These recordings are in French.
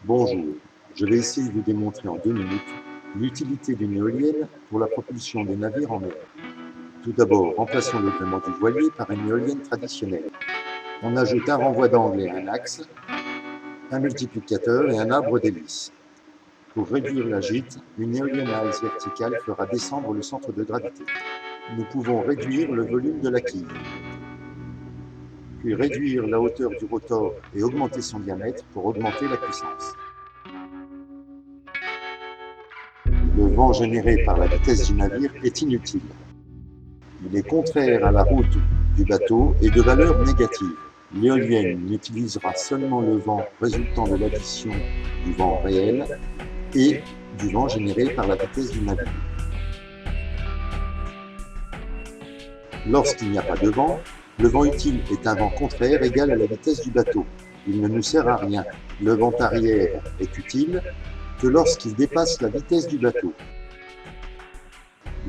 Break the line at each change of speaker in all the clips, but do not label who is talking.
Bonjour, je vais essayer de vous démontrer en 2 minutes l'utilité d'une éolienne pour la propulsion des navires en mer. Tout d'abord, remplaçons le gréement du voilier par une éolienne traditionnelle. On ajoute un renvoi d'angle et un axe, un multiplicateur et un arbre d'hélice. Pour réduire la gîte, une éolienne à axe verticale fera descendre le centre de gravité. Nous pouvons réduire le volume de la quille, puis réduire la hauteur du rotor et augmenter son diamètre pour augmenter la puissance. Le vent généré par la vitesse du navire est inutile. Il est contraire à la route du bateau et de valeur négative. L'éolienne n'utilisera seulement le vent résultant de l'addition du vent réel et du vent généré par la vitesse du navire. Lorsqu'il n'y a pas de vent, le vent utile est un vent contraire égal à la vitesse du bateau. Il ne nous sert à rien. Le vent arrière est utile que lorsqu'il dépasse la vitesse du bateau.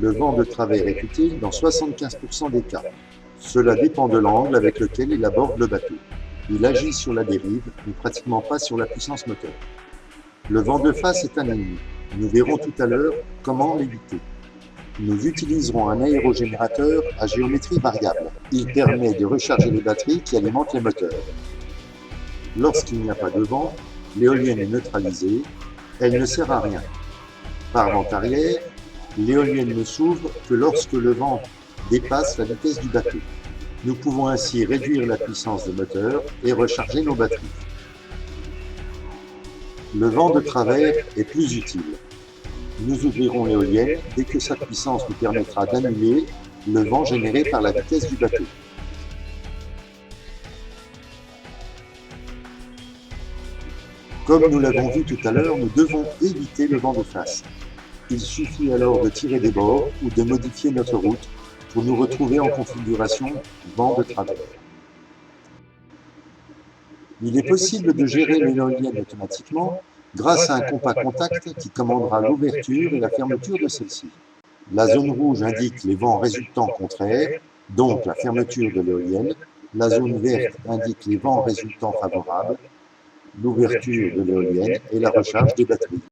Le vent de travers est utile dans 75% des cas. Cela dépend de l'angle avec lequel il aborde le bateau. Il agit sur la dérive, mais pratiquement pas sur la puissance moteur. Le vent de face est un ennemi. Nous verrons tout à l'heure comment l'éviter. Nous utiliserons un aérogénérateur à géométrie variable. Il permet de recharger les batteries qui alimentent les moteurs. Lorsqu'il n'y a pas de vent, l'éolienne est neutralisée, elle ne sert à rien. Par vent arrière, l'éolienne ne s'ouvre que lorsque le vent dépasse la vitesse du bateau. Nous pouvons ainsi réduire la puissance des moteurs et recharger nos batteries. Le vent de travers est plus utile. Nous ouvrirons l'éolienne dès que sa puissance nous permettra d'annuler le vent généré par la vitesse du bateau. Comme nous l'avons vu tout à l'heure, nous devons éviter le vent de face. Il suffit alors de tirer des bords ou de modifier notre route pour nous retrouver en configuration vent de travers. Il est possible de gérer l'éolienne automatiquement grâce à un compas contact qui commandera l'ouverture et la fermeture de celle-ci. La zone rouge indique les vents résultants contraires, donc la fermeture de l'éolienne. La zone verte indique les vents résultants favorables, l'ouverture de l'éolienne et la recharge des batteries.